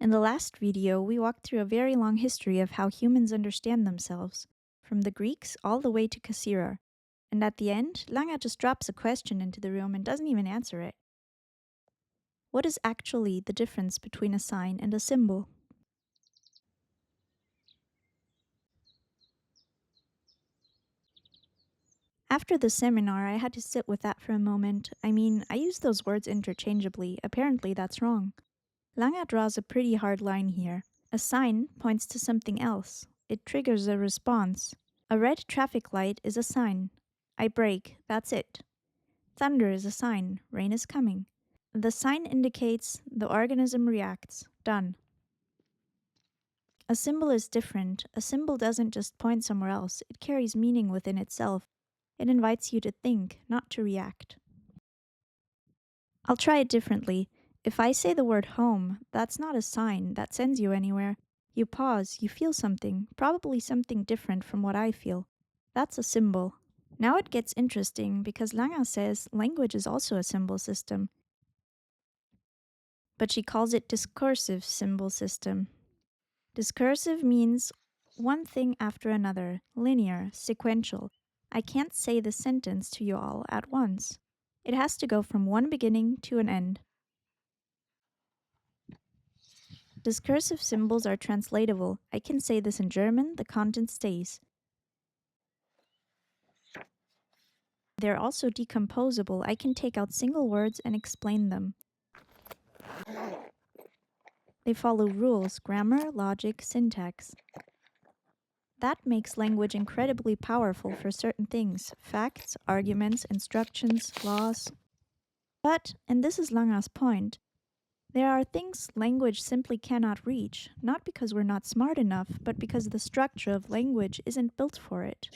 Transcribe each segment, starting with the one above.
In the last video, we walked through a very long history of how humans understand themselves, from the Greeks all the way to Cassira. And at the end, Langa just drops a question into the room and doesn't even answer it. What is actually the difference between a sign and a symbol? After the seminar, I had to sit with that for a moment. I mean, I use those words interchangeably. Apparently, that's wrong. Langa draws a pretty hard line here. A sign points to something else. It triggers a response. A red traffic light is a sign. I brake, that's it. Thunder is a sign. Rain is coming. The sign indicates the organism reacts. Done. A symbol is different. A symbol doesn't just point somewhere else. It carries meaning within itself. It invites you to think, not to react. I'll try it differently. If I say the word home, that's not a sign that sends you anywhere. You pause, you feel something, probably something different from what I feel. That's a symbol. Now it gets interesting because Langa says language is also a symbol system. But she calls it discursive symbol system. Discursive means one thing after another, linear, sequential. I can't say the sentence to you all at once. It has to go from one beginning to an end. Discursive symbols are translatable. I can say this in German, the content stays. They're also decomposable. I can take out single words and explain them. They follow rules, grammar, logic, syntax. That makes language incredibly powerful for certain things: facts, arguments, instructions, laws. But, and this is Langa's point, there are things language simply cannot reach, not because we're not smart enough, but because the structure of language isn't built for it.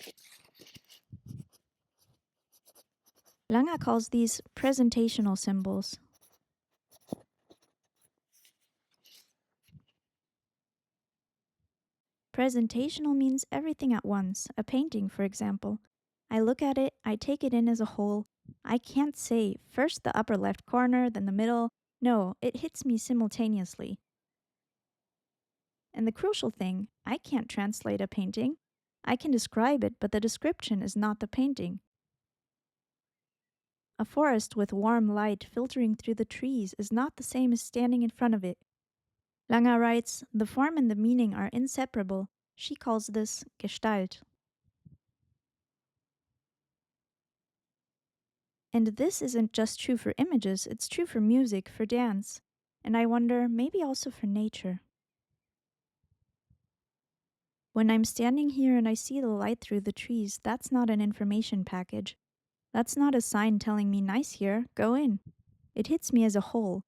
Langa calls these presentational symbols. Presentational means everything at once. A painting, for example. I look at it, I take it in as a whole. I can't say first the upper left corner, then the middle. No, it hits me simultaneously. And the crucial thing, I can't translate a painting. I can describe it, but the description is not the painting. A forest with warm light filtering through the trees is not the same as standing in front of it. Langa writes, the form and the meaning are inseparable. She calls this Gestalt. And this isn't just true for images, it's true for music, for dance, and I wonder, maybe also for nature. When I'm standing here and I see the light through the trees, that's not an information package. That's not a sign telling me, nice here, go in. It hits me as a whole.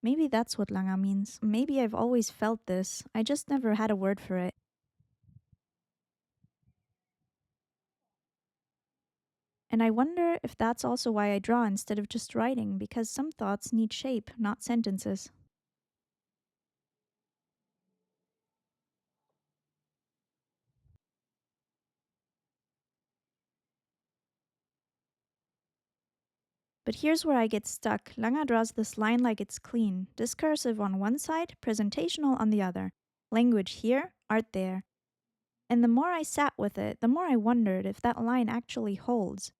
Maybe that's what Langa means. Maybe I've always felt this, I just never had a word for it. And I wonder if that's also why I draw instead of just writing, because some thoughts need shape, not sentences. But here's where I get stuck. Langa draws this line like it's clean. Discursive on one side, presentational on the other. Language here, art there. And the more I sat with it, the more I wondered if that line actually holds.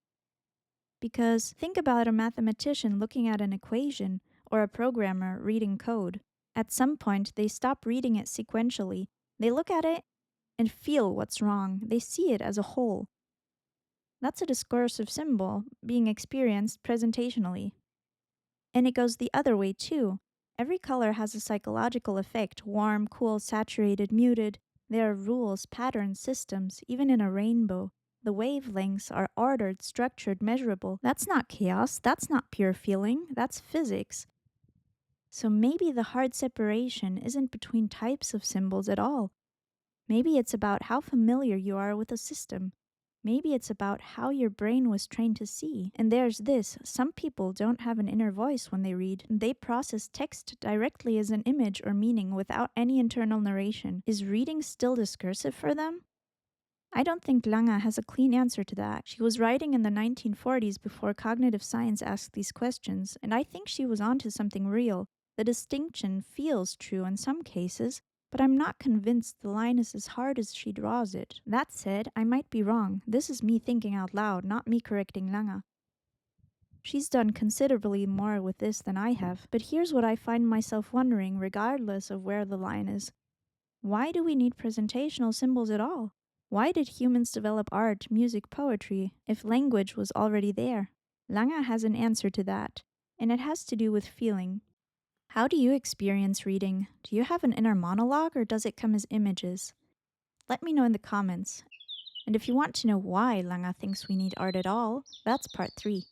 Because think about a mathematician looking at an equation, or a programmer reading code. At some point, they stop reading it sequentially. They look at it and feel what's wrong. They see it as a whole. That's a discursive symbol being experienced presentationally. And it goes the other way too. Every color has a psychological effect: warm, cool, saturated, muted. There are rules, patterns, systems, even in a rainbow. The wavelengths are ordered, structured, measurable. That's not chaos, that's not pure feeling, that's physics. So maybe the hard separation isn't between types of symbols at all. Maybe it's about how familiar you are with a system. Maybe it's about how your brain was trained to see. And there's this: some people don't have an inner voice when they read. They process text directly as an image or meaning without any internal narration. Is reading still discursive for them? I don't think Lange has a clean answer to that. She was writing in the 1940s before cognitive science asked these questions, and I think she was onto something real. The distinction feels true in some cases, but I'm not convinced the line is as hard as she draws it. That said, I might be wrong. This is me thinking out loud, not me correcting Lange. She's done considerably more with this than I have, but here's what I find myself wondering, regardless of where the line is. Why do we need presentational symbols at all? Why did humans develop art, music, poetry, if language was already there? Lange has an answer to that, and it has to do with feeling. How do you experience reading? Do you have an inner monologue, or does it come as images? Let me know in the comments. And if you want to know why Lange thinks we need art at all, that's part 3.